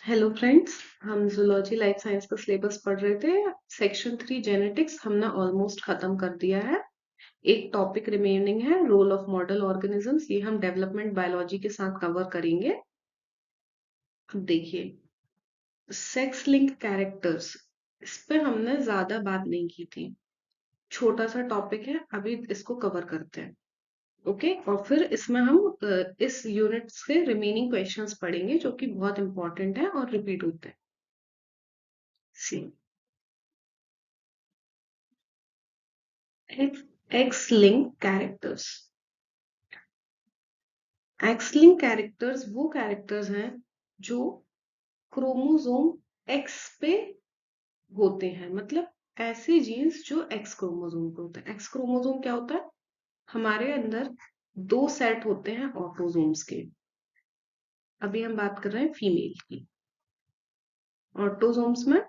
Hello friends, हम zoology life science का syllabus पढ़ रहे थे। सेक्शन 3 जेनेटिक्स हमने ऑलमोस्ट खत्म कर दिया है। एक टॉपिक रिमेनिंग है, रोल ऑफ मॉडल ऑर्गेनिजम्स। ये हम डेवलपमेंट बायोलॉजी के साथ कवर करेंगे। अब देखिए, सेक्स लिंक कैरेक्टर्स, इस पे हमने ज्यादा बात नहीं की थी। छोटा सा टॉपिक है, अभी इसको कवर करते हैं। ओके, और फिर इसमें हम इस यूनिट से रिमेनिंग क्वेश्चंस पढ़ेंगे जो कि बहुत इंपॉर्टेंट है और रिपीट होते हैं। C X linked characters. X linked characters वो कैरेक्टर्स हैं जो क्रोमोसोम एक्स पे होते हैं। मतलब ऐसे जीन्स जो एक्स क्रोमोसोम पे होते हैं। एक्स क्रोमोसोम क्या होता है? हमारे अंदर दो सेट होते हैं ऑटोसोम्स के। अभी हम बात कर रहे हैं फीमेल की। ऑटोसोम्स में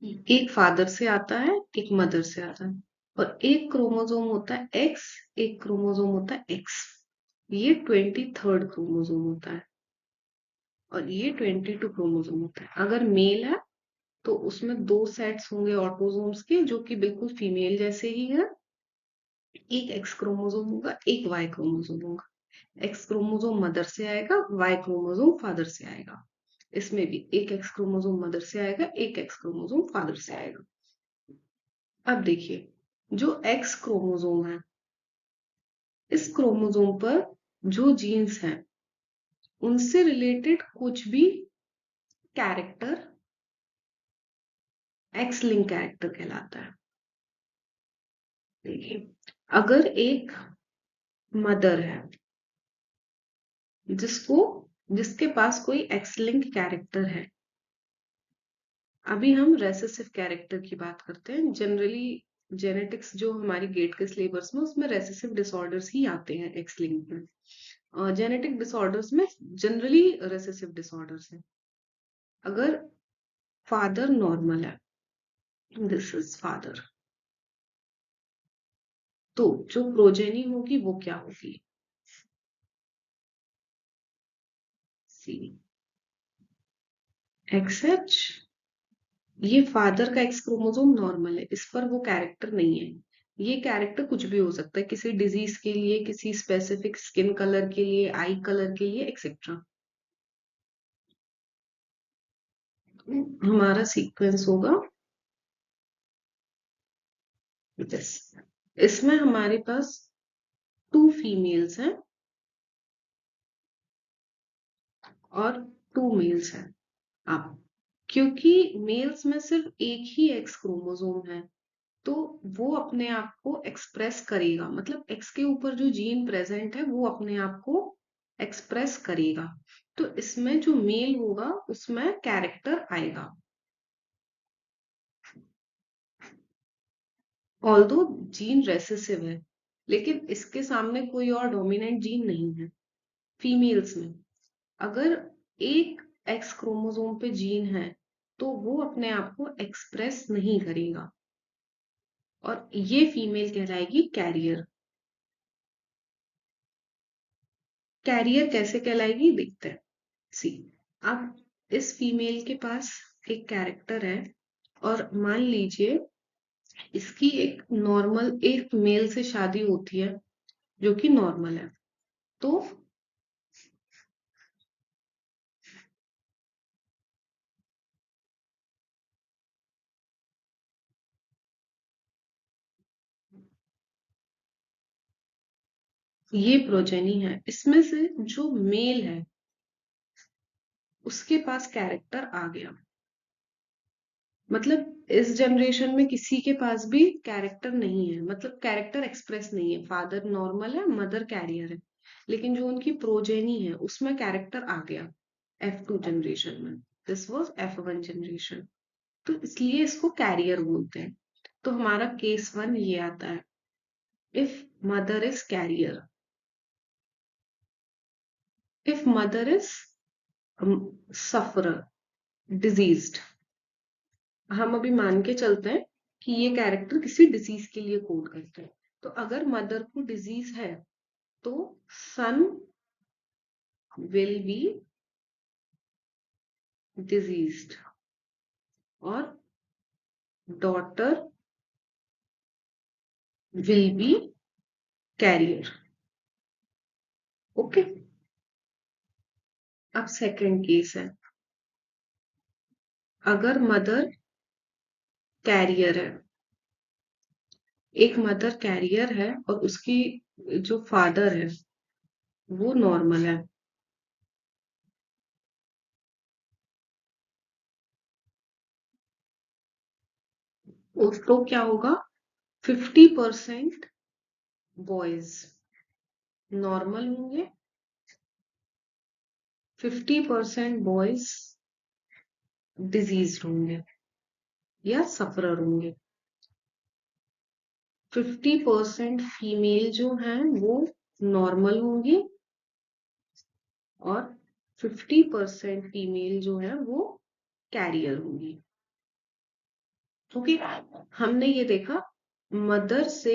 एक फादर से आता है, एक मदर से आता है। और एक क्रोमोसोम होता है एक्स, एक क्रोमोसोम होता है एक्स। ये 23rd क्रोमोसोम होता है और ये 22 क्रोमोसोम होता है। अगर मेल है तो उसमें दो सेट्स होंगे ऑटोसोम्स के जो कि बिल्कुल फीमेल जैसे ही है। एक एक्स क्रोमोसोम होगा, एक वाई क्रोमोसोम होगा। एक्स क्रोमोसोम मदर से आएगा, वाई क्रोमोसोम फादर से आएगा। इसमें भी एक एक्स क्रोमोसोम मदर से आएगा, एक एक्स क्रोमोसोम फादर से आएगा। अब देखिए, जो एक्स क्रोमोसोम है, इस क्रोमोसोम पर जो जीन्स हैं उनसे रिलेटेड कुछ भी कैरेक्टर एक्स लिंक कैरेक्टर कहलाता है। देखिए, अगर एक मदर है जिसके पास कोई एक्स लिंक कैरेक्टर है। अभी हम रेसेसिव कैरेक्टर की बात करते हैं। जनरली जेनेटिक्स जो हमारी गेट के सिलेबस में, उसमें रेसेसिव डिसऑर्डर्स ही आते हैं एक्स लिंक में। जेनेटिक डिसऑर्डर्स में जनरली रेसेसिव डिसऑर्डर्स है। अगर फादर नॉर्मल है, दिस इज फादर, तो जो प्रोजेनी होगी वो क्या होगी? सी एक्स एच। ये फादर का एक्स क्रोमोसोम नॉर्मल है, इस पर वो कैरेक्टर नहीं है। ये कैरेक्टर कुछ भी हो सकता है, किसी डिजीज के लिए, किसी स्पेसिफिक स्किन कलर के लिए, आई कलर के लिए, एक्सेट्रा। हमारा सीक्वेंस होगा दिस। इसमें हमारे पास टू फीमेल्स हैं और टू मेल्स हैं। अब क्योंकि मेल्स में सिर्फ एक ही एक्स क्रोमोसोम है, तो वो अपने आप को एक्सप्रेस करेगा। मतलब एक्स के ऊपर जो जीन प्रेजेंट है वो अपने आप को एक्सप्रेस करेगा। तो इसमें जो मेल होगा उसमें कैरेक्टर आएगा। ऑल्दो जीन रेसेसिव है, लेकिन इसके सामने कोई और डोमिनेंट जीन नहीं है फीमेल्स में। अगर एक एक्स क्रोमोसोम पे जीन है तो वो अपने आप को एक्सप्रेस नहीं करेगा और ये फीमेल कहलाएगी कैरियर। कैरियर कैसे कहलाएगी देखते हैं। सी, अब इस फीमेल के पास एक कैरेक्टर है और मान लीजिए इसकी एक मेल से शादी होती है जो कि नॉर्मल है। तो ये प्रोजेनी है। इसमें से जो मेल है उसके पास कैरेक्टर आ गया। मतलब इस जनरेशन में किसी के पास भी कैरेक्टर नहीं है, मतलब कैरेक्टर एक्सप्रेस नहीं है। फादर नॉर्मल है, मदर कैरियर है, लेकिन जो उनकी प्रोजेनी है उसमें कैरेक्टर आ गया F2 जनरेशन में। दिस वाज F1 जनरेशन, तो इसलिए इसको कैरियर बोलते हैं। तो हमारा केस 1 ये आता है, if mother is carrier, if mother is sufferer, diseased. हम अभी मान के चलते हैं कि ये कैरेक्टर किसी डिजीज के लिए कोड करते हैं। तो अगर मदर को डिजीज है तो सन विल बी डिजीज्ड और daughter will be carrier. Okay, अब सेकंड केस है, अगर मदर कैरियर है, एक मदर कैरियर है और उसकी जो फादर है वो नॉर्मल है, उसको क्या होगा, 50% बॉयज नॉर्मल होंगे, 50% बॉयज डिजीज होंगे या सफरर होंगे। 50% फीमेल जो हैं वो नॉर्मल होंगी और 50% फीमेल जो है वो कैरियर होंगी। क्योंकि हमने ये देखा, मदर से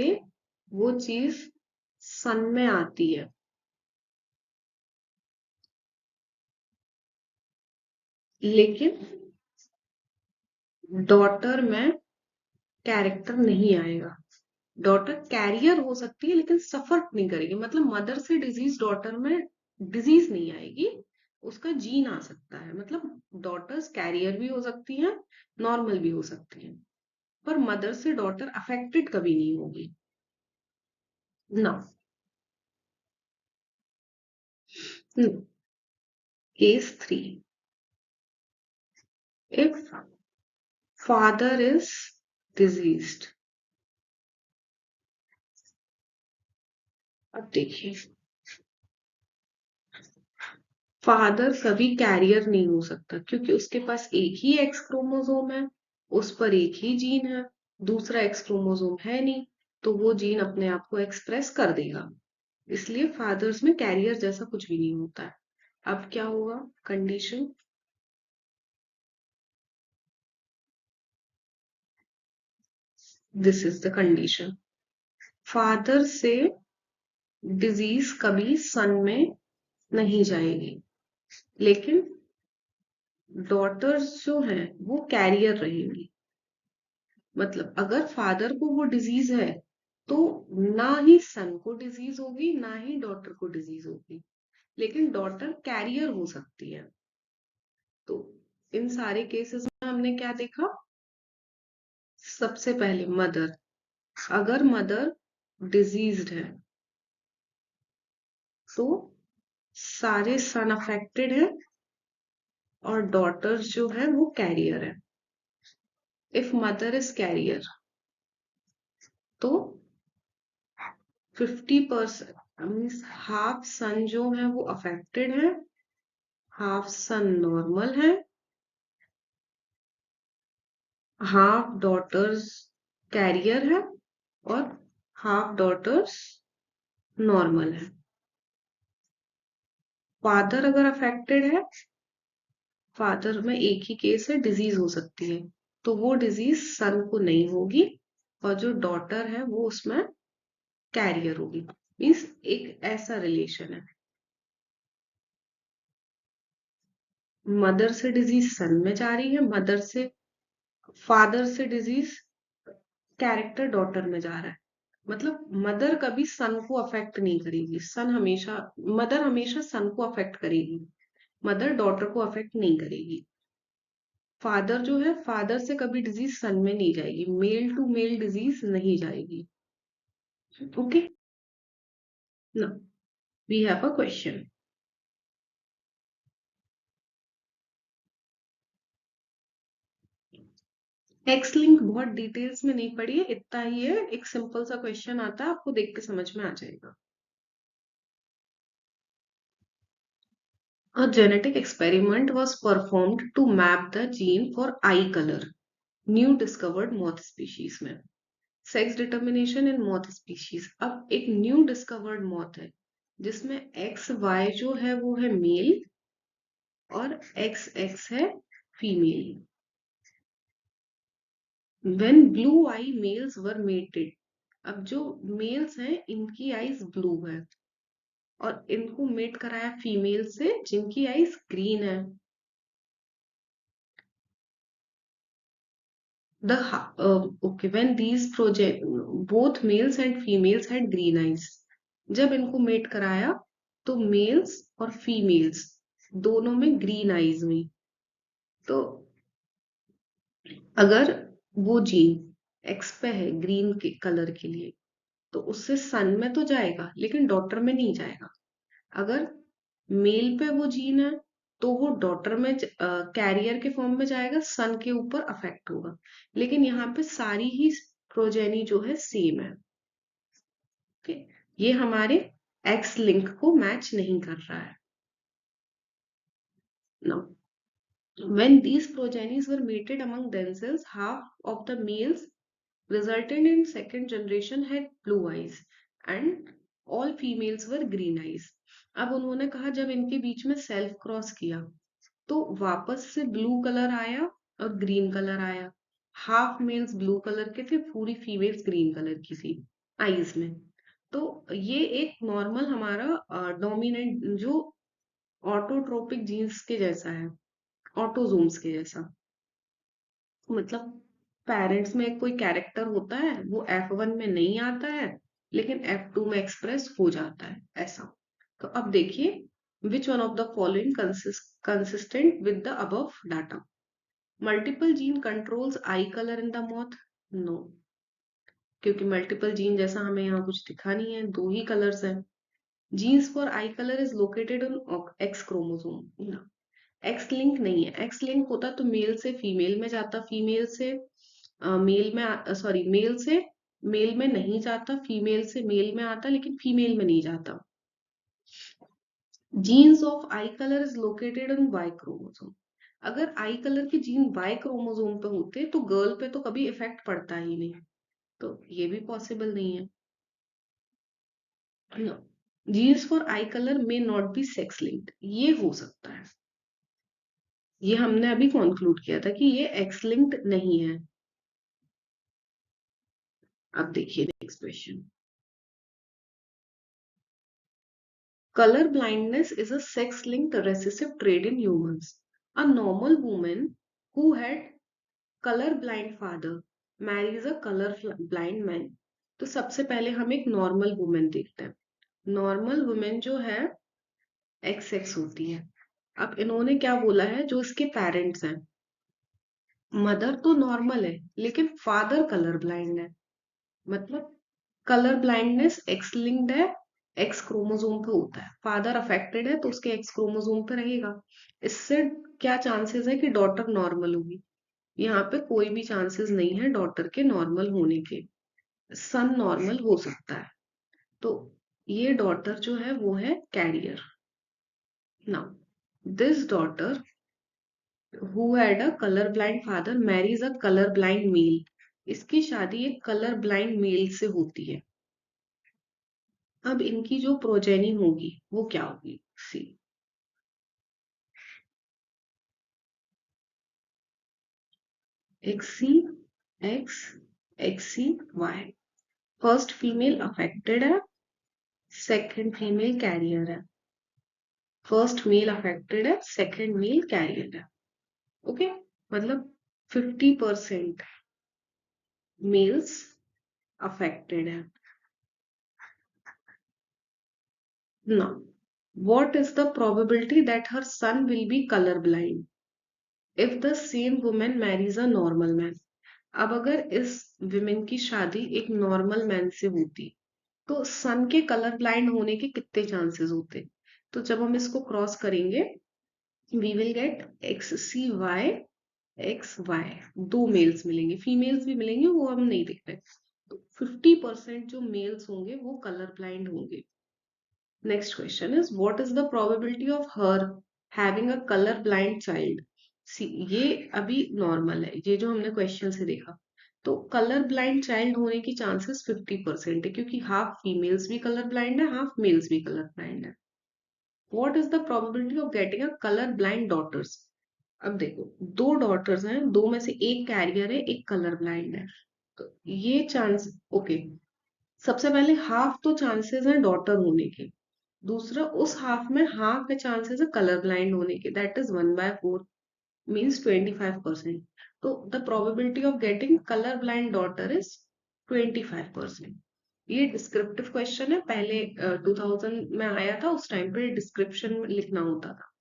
वो चीज सन में आती है, लेकिन डॉटर में कैरेक्टर नहीं आएगा। डॉटर कैरियर हो सकती है लेकिन सफर नहीं करेगी, मतलब मदर से डिजीज डॉटर में डिजीज नहीं आएगी, उसका जीन आ सकता है। मतलब डॉटर्स कैरियर भी हो सकती हैं, नॉर्मल भी हो सकती हैं, पर मदर से डॉटर अफेक्टेड कभी नहीं होगी ना। Case 3, if father is diseased. अब देखिए, फादर कभी कैरियर नहीं हो सकता क्योंकि उसके पास एक ही एक्स क्रोमोसोम है, उस पर एक ही जीन है, दूसरा एक्स क्रोमोसोम है नहीं, तो वो जीन अपने आप को एक्सप्रेस कर देगा। इसलिए फादर्स में कैरियर जैसा कुछ भी नहीं होता है। अब क्या होगा condition, this is the condition, father से डिजीज कभी सन में नहीं जाएगी, लेकिन डॉटर्स जो हैं वो कैरियर रहेंगी। मतलब अगर फादर को वो डिजीज है तो ना ही सन को डिजीज होगी ना ही डॉटर को डिजीज होगी, लेकिन डॉटर कैरियर हो सकती है। तो इन सारे केसेस में हमने क्या देखा, सबसे पहले मदर, अगर मदर डिजीज्ड है तो सारे सन अफेक्टेड है और डॉटर्स जो है वो कैरियर है। इफ मदर इज कैरियर तो 50% मीन्स हाफ सन जो है वो अफेक्टेड है, हाफ सन नॉर्मल है, हाफ डॉटर्स कैरियर है और हाफ डॉटर्स नॉर्मल है। फादर अगर अफेक्टेड है, फादर में एक ही केस है, डिजीज हो सकती है, तो वो डिजीज सन को नहीं होगी और जो डॉटर है वो उसमें कैरियर होगी। मीन्स एक ऐसा रिलेशन है, मदर से डिजीज सन में जा रही है, मदर से फादर से डिजीज कैरेक्टर डॉटर में जा रहा है। मतलब मदर कभी सन को अफेक्ट नहीं करेगी, सन हमेशा, मदर हमेशा सन को अफेक्ट करेगी, मदर डॉटर को अफेक्ट नहीं करेगी। फादर जो है, फादर से कभी डिजीज सन में नहीं जाएगी, मेल टू मेल डिजीज नहीं जाएगी। Okay, now we have a question. X link बहुत डिटेल्स में नहीं पढ़ी है, इतना ही है, एक सिंपल सा क्वेश्चन आता है, आपको देख के समझ में आ जाएगा। A genetic experiment was performed to map the gene for eye color, new discovered moth species में। Sex determination in moth species, अब एक न्यू डिस्कवर्ड moth है जिसमें एक्स वाई जो है वो है मेल और एक्स एक्स है female. When blue eye males were mated, अब जो मेल्स हैं इनकी आईज ब्लू है और इनको मेट कराया फीमेल से जिनकी आईज ग्रीन है। Okay, when these project both males and females had green eyes, जब इनको मेट कराया तो मेल्स और फीमेल्स दोनों में ग्रीन आईज हुई। तो अगर वो जीन एक्स पे है ग्रीन के कलर के लिए, तो उससे सन में तो जाएगा लेकिन डॉटर में नहीं जाएगा। अगर मेल पे वो जीन है तो वो डॉटर में कैरियर के फॉर्म में जाएगा, सन के ऊपर अफेक्ट होगा। लेकिन यहाँ पे सारी ही प्रोजेनी जो है सेम है। ओके, ये हमारे एक्स लिंक को मैच नहीं कर रहा है। Now when these progenies were mated among themselves, half of the males resulted in second generation had blue eyes and all females were green eyes. अब उन्होंने कहा जब इनके बीच में सेल्फ क्रॉस किया तो वापस से ब्लू कलर आया और ग्रीन कलर आया। हाफ मेल्स ब्लू कलर के थे, पूरी फीमेल्स ग्रीन कलर की थी आईज में। तो ये एक नॉर्मल हमारा डोमिनेंट जो ऑटोट्रोपिक जीन्स के जैसा है, ऑटोजोम्स के जैसा। मतलब पेरेंट्स में कोई कैरेक्टर होता है वो F1 में नहीं आता है लेकिन F2 में एक्सप्रेस हो जाता है, ऐसा। तो अब देखिए, which one of the following consistent with the above data? Multiple gene controls eye colour in the moth? No, क्योंकि मल्टीपल जीन जैसा हमें यहाँ कुछ दिखा नहीं है, दो ही कलर्स हैं। Genes for eye colour is located on X chromosome? X link नहीं है। एक्स लिंक होता तो मेल से फीमेल में जाता, फीमेल से मेल में, सॉरी मेल से मेल में नहीं जाता, फीमेल से मेल में आता लेकिन फीमेल में नहीं जाता। Genes of eye colour is located in Y chromosome. अगर आई कलर के जीन वाई क्रोमोसोम पे होते तो गर्ल पे तो कभी इफेक्ट पड़ता ही नहीं, तो ये भी पॉसिबल नहीं है। Genes for eye colour may not be sex linked, ये हो सकता है। ये हमने अभी कंक्लूड किया था कि ये एक्स लिंक्ड नहीं है। अब देखिए next question. Color blindness is a sex-linked recessive trait in humans. A normal woman who had color-blind father marries a color-blind man. तो सबसे पहले हम एक नॉर्मल वुमेन देखते हैं। नॉर्मल वुमेन जो है एक्स एक्स होती है। अब इन्होंने क्या बोला है, जो इसके पेरेंट्स हैं, मदर तो नॉर्मल है लेकिन फादर कलर ब्लाइंड है। मतलब कलर ब्लाइंडनेस एक्स लिंक्ड है, एक्स क्रोमोसोम पे होता है। फादर अफेक्टेड है तो उसके एक्स क्रोमोसोम पे रहेगा। इससे क्या चांसेस है कि डॉटर नॉर्मल होगी? यहाँ पे कोई भी चांसेस नहीं है डॉटर के नॉर्मल होने के। सन नॉर्मल हो सकता है, तो ये डॉटर जो है वो है carrier. Now this daughter who had a colour blind father marries a colour blind male. इसकी शादी एक कलर ब्लाइंड मेल से होती है। अब इनकी जो प्रोजेनी होगी वो क्या होगी? सी, एक्स सी x, x C Y. First female affected है, सेकंड फीमेल कैरियर है। फर्स्ट मेल अफेक्टेड है, सेकंड मेल कैरियर है। ओके, मतलब 50% मेल्स अफेक्टेड है। Now what is the probability that her son will be color blind if the same woman marries a normal man? अब अगर इस women की शादी एक नॉर्मल मैन से होती तो सन के कलर ब्लाइंड होने के कितने चांसेस होते? तो जब हम इसको क्रॉस करेंगे we will get X C Y X Y, दो मेल्स मिलेंगे, फीमेल्स भी मिलेंगे, वो हम नहीं देख रहे। तो 50% जो मेल्स होंगे वो कलर ब्लाइंड होंगे। Next question is what is the probability of her having a colour blind child? C, ये अभी नॉर्मल है, ये जो हमने क्वेश्चन से देखा। तो कलर ब्लाइंड चाइल्ड होने की चांसेस 50% है, क्योंकि हाफ फीमेल्स भी कलर ब्लाइंड है, हाफ मेल्स भी कलर ब्लाइंड है। What is the probability of getting a colour blind daughters? अब देखो, दो डॉटर्स हैं, दो में से एक कैरियर है, एक कलर ब्लाइंड है। तो ये चांस, ओके, सबसे पहले हाफ तो चांसेस है डॉटर होने के, दूसरा उस हाफ में हाफ है चांसेस है कलर ब्लाइंड होने के, दैट इज 1/4, मीन्स 25%। तो the probability of getting colour blind daughter is 25%। ये डिस्क्रिप्टिव क्वेश्चन है, पहले 2000 में आया था, उस टाइम पे डिस्क्रिप्शन में लिखना होता था।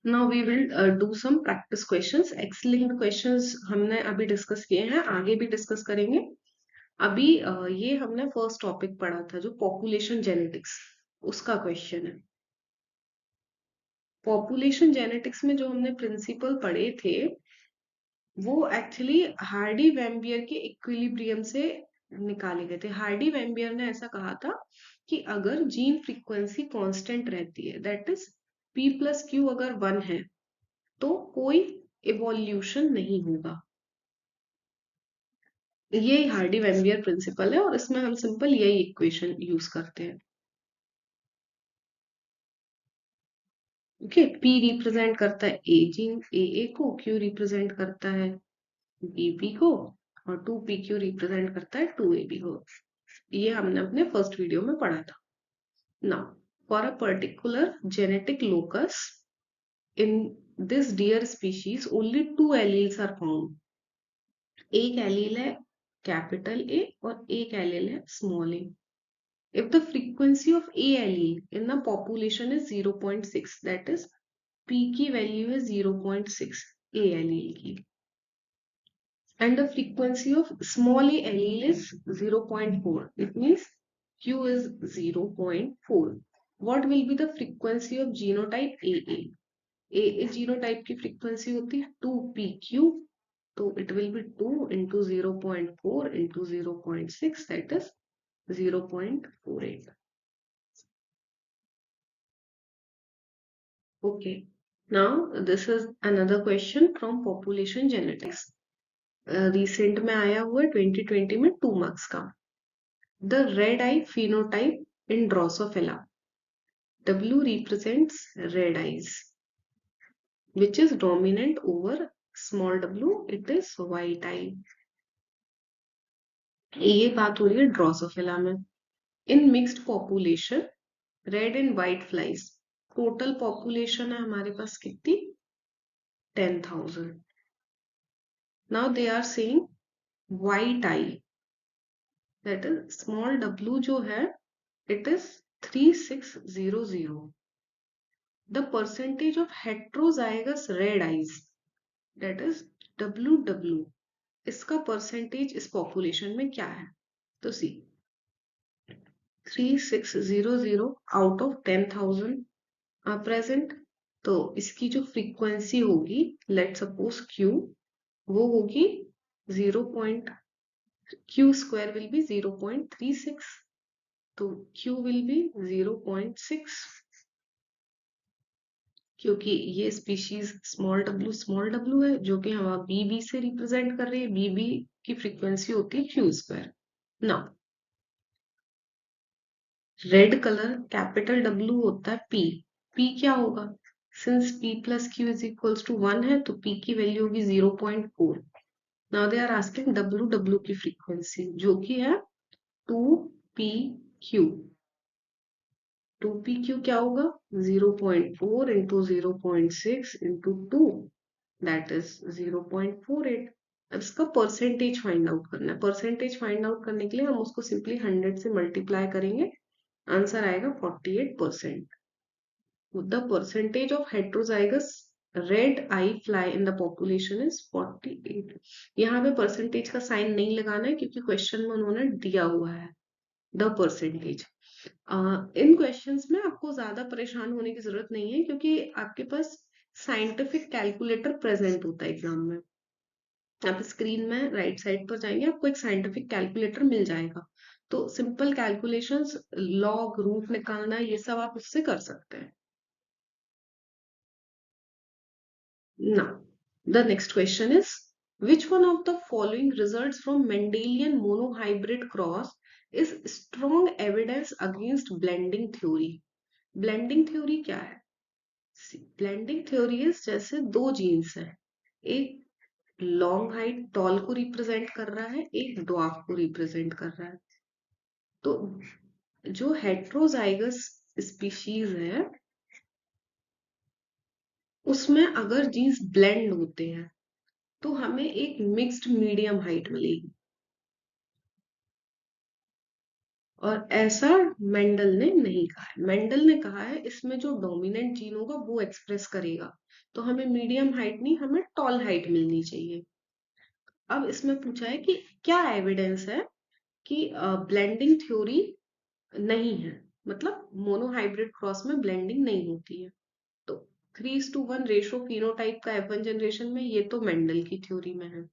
Now we will do some practice questions. X linked questions हमने अभी डिस्कस किए हैं, आगे भी डिस्कस करेंगे। अभी ये हमने फर्स्ट टॉपिक पढ़ा था जो पॉपुलेशन जेनेटिक्स, उसका क्वेश्चन है। पॉपुलेशन जेनेटिक्स में जो हमने प्रिंसिपल पढ़े थे वो एक्चुअली हार्डी वैम्बियर के इक्विलिब्रियम से निकाले गए थे। हार्डी वैम्बियर ने ऐसा कहा था कि अगर जीन फ्रीक्वेंसी कांस्टेंट रहती है, that is p plus Q अगर 1 है तो कोई इवोल्यूशन नहीं होगा। ये हार्डी वैम्बियर प्रिंसिपल है और इसमें हम सिंपल यही इक्वेशन यूज करते हैं। ओके, p रिप्रेजेंट करता है ए जीन ए को, q रिप्रेजेंट करता है bp को और 2pq रिप्रेजेंट करता है 2ab को। ये हमने अपने फर्स्ट वीडियो में पढ़ा था। Now for a particular genetic locus in this deer species only 2 alleles are found. एक एलील है कैपिटल ए और एक एलील है small a. If the frequency of A allele in the population is 0.6, that is P की value है 0.6 A allele की, and the frequency of small a allele is 0.4, it means Q is 0.4. What will be the frequency of genotype AA? AA genotype की frequency होती है 2PQ, तो it will be 2 into 0.4 into 0.6, that is 0.48. Okay, now this is another question from population genetics. Recent में आया हुआ है 2020 में 2 marks का। The red I phenotype in Drosophila. W represents red eyes, which is dominant over small w, it is white eye. ये बात हो रही है ड्रोसोफिला में। In mixed population red and white flies, total population है हमारे पास कितनी, 10,000। Now they are saying white eye, that is small w जो है it is 3600. The percentage of heterozygous red eyes, that is WW, इसका percentage इस population में क्या है? तो सी 3600 आउट ऑफ 10,000 आर प्रेजेंट, तो इसकी जो फ्रीक्वेंसी होगी, लेट सपोज Q, वो होगी 0. Q स्क्वायर विल बी 0.36, तो Q विल बी 0.6, क्योंकि ये स्पीशीज स्मॉल w है जो कि हम बीबी से रिप्रेजेंट कर रहे हैं। बीबी की फ्रीक्वेंसी होती है q square. Now red colour capital W होता है P। P क्या होगा, since P plus q is equals to 1 है तो P की वैल्यू होगी 0.4। Now they are asking W की फ्रीक्वेंसी जो कि है 2PQ। 2PQ क्या होगा, 0.4 इंटू 0.6 इंटू 2, दैट इज 0.48। अब इसका परसेंटेज फाइंड आउट करना है। परसेंटेज फाइंड आउट करने के लिए हम उसको सिंपली 100 से मल्टीप्लाई करेंगे, आंसर आएगा 48%। The percentage of heterozygous red I fly in the population is 48। यहाँ पे परसेंटेज का साइन नहीं लगाना है क्योंकि क्वेश्चन में उन्होंने दिया हुआ है द परसेंटेज। इन क्वेश्चंस में आपको ज्यादा परेशान होने की जरूरत नहीं है क्योंकि आपके पास साइंटिफिक कैलकुलेटर प्रेजेंट होता है एग्जाम में। आप स्क्रीन में राइट साइड पर जाएंगे, आपको एक साइंटिफिक कैलकुलेटर मिल जाएगा, तो सिंपल कैलकुलेशंस, लॉग रूट निकालना, ये सब आप उससे कर सकते हैं। Now, the next question is, which one of the following results from Mendelian monohybrid cross is strong evidence against blending theory? Blending theory क्या है? ब्लेंडिंग थ्योरी इज जैसे दो जीन्स है, एक लॉन्ग हाइट टॉल को रिप्रेजेंट कर रहा है, एक ड्वार्फ को रिप्रेजेंट कर रहा है। तो जो हेट्रोजाइगस स्पीशीज है उसमें अगर जीन्स ब्लेंड होते हैं तो हमें एक मिक्स्ड मीडियम हाइट मिलेगी। और ऐसा मेंडल ने नहीं कहा है। मेंडल ने कहा है इसमें जो डोमिनेंट जीन होगा वो एक्सप्रेस करेगा। तो हमें मीडियम हाइट नहीं, हमें टॉल हाइट मिलनी चाहिए। अब इसमें पूछा है कि क्या एविडेंस है कि ब्लेंडिंग थ्योरी नहीं है, मतलब मोनोहाइब्रिड क्रॉस में ब्लेंडिंग नहीं होती है। तो 3:1 रेशो फिनोटाइप का F1 जनरेशन में, ये तो मेंडल की थ्योरी में है।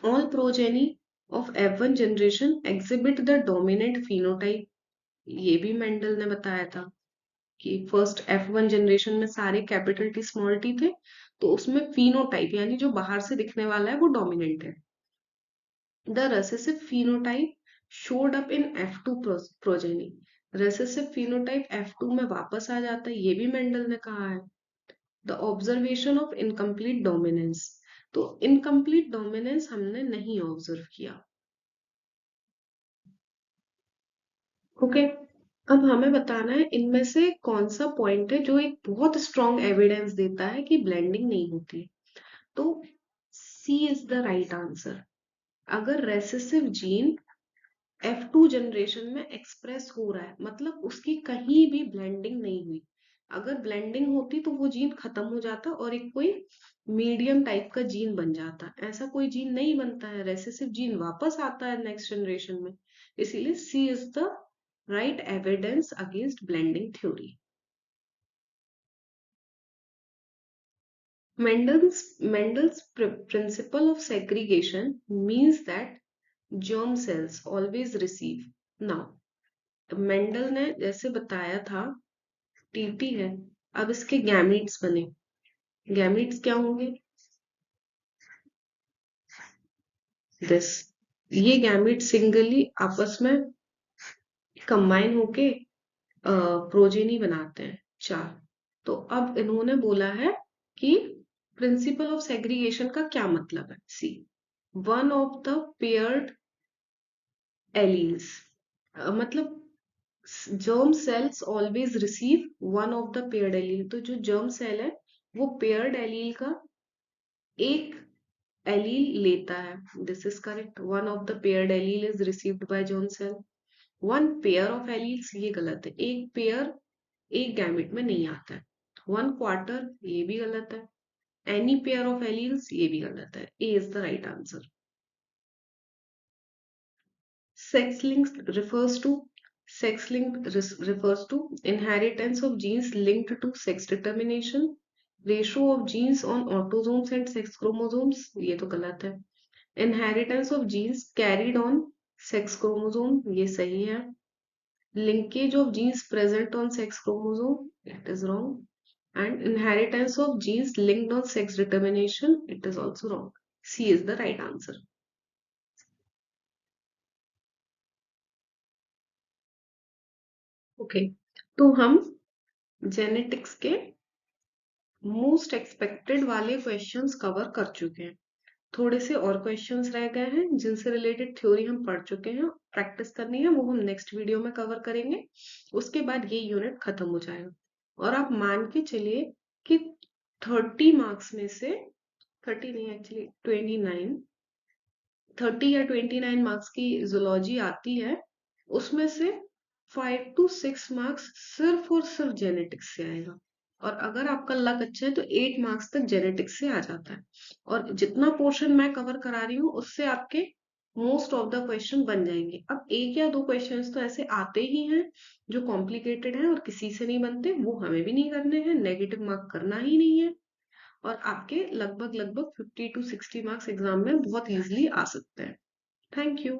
All progeny of F1 generation exhibit the dominant phenotype, ये भी मेंडल ने बताया था कि फर्स्ट F1 जनरेशन में सारे कैपिटल टी स्मॉल टी थे, तो उसमें फिनोटाइप यानी जो बाहर से दिखने वाला है वो डोमिनेंट है। The recessive phenotype showed up in F2 progeny, recessive phenotype F2 में वापस आ जाता है, ये भी मेंडल ने कहा है। The observation of incomplete dominance, तो इनकम्प्लीट डोमिनेंस हमने नहीं ऑब्जर्व किया। ओके, अब हमें बताना है इनमें से कौन सा पॉइंट है जो एक बहुत स्ट्रॉन्ग एविडेंस देता है कि ब्लेंडिंग नहीं होती। तो सी इज द राइट आंसर। अगर रेसेसिव जीन F2 जनरेशन में एक्सप्रेस हो रहा है, मतलब उसकी कहीं भी ब्लेंडिंग नहीं हुई। अगर ब्लेंडिंग होती तो वो जीन खत्म हो जाता और एक कोई मीडियम टाइप का जीन बन जाता। ऐसा कोई जीन नहीं बनता है, रेसेसिव जीन वापस आता है नेक्स्ट जनरेशन में। इसीलिए C is the right evidence against blending theory. Mendel's principle of segregation means that germ cells always receive. Now, Mendel ने जैसे बताया था टीटी है, अब इसके गैमीट्स बने। गैमीट्स क्या होंगे? दिस, ये गैमीट सिंगली आपस में कंबाइन होके प्रोजेनी बनाते हैं, 4। तो अब इन्होंने बोला है कि प्रिंसिपल ऑफ सेग्रीगेशन का क्या मतलब है। C, one of the paired alleles, मतलब germ cells always receive one of the paired allele। तो जो germ cell है वो paired allele का एक एलील लेता है। This is correct, one of the paired allele is received by germ cell। One pair of alleles, ये गलत है, एक पेयर एक गैमेट में नहीं आता है। वन क्वार्टर, ये भी गलत है। एनी पेयर ऑफ एलील्स, ये भी गलत है। A is the right answer. Sex linked refers to refers to inheritance of genes linked to sex determination, ratio of genes on autosomes and sex chromosomes, ये तो गलत है। Inheritance of genes carried on sex chromosome, ये सही है। Linkage of genes present on sex chromosome, it is wrong. And inheritance of genes linked on sex determination, it is also wrong. C is the right answer. Okay, तो हम genetics के most expected वाले questions cover कर चुके हैं। थोड़े से और क्वेश्चंस रह गए हैं जिनसे रिलेटेड थ्योरी हम पढ़ चुके हैं, प्रैक्टिस करनी है, वो हम नेक्स्ट वीडियो में कवर करेंगे। उसके बाद ये यूनिट खत्म हो जाएगा। और आप मान के चलिए कि 30 मार्क्स में से, 30 नहीं एक्चुअली 29, 30 या 29 मार्क्स की जूलॉजी आती है, उसमें से 5 to 6 मार्क्स सिर्फ और सिर्फ जेनेटिक्स से आएगा। और अगर आपका लक अच्छा है तो 8 मार्क्स तक जेनेटिक्स से आ जाता है। और जितना पोर्शन मैं कवर करा रही हूँ उससे आपके मोस्ट ऑफ द क्वेश्चन बन जाएंगे। अब एक या दो क्वेश्चंस तो ऐसे आते ही हैं जो कॉम्प्लिकेटेड हैं और किसी से नहीं बनते, वो हमें भी नहीं करने हैं, नेगेटिव मार्क करना ही नहीं है। और आपके लगभग लगभग 50 to 60 मार्क्स एग्जाम में बहुत इजीली आ सकते हैं। Thank you.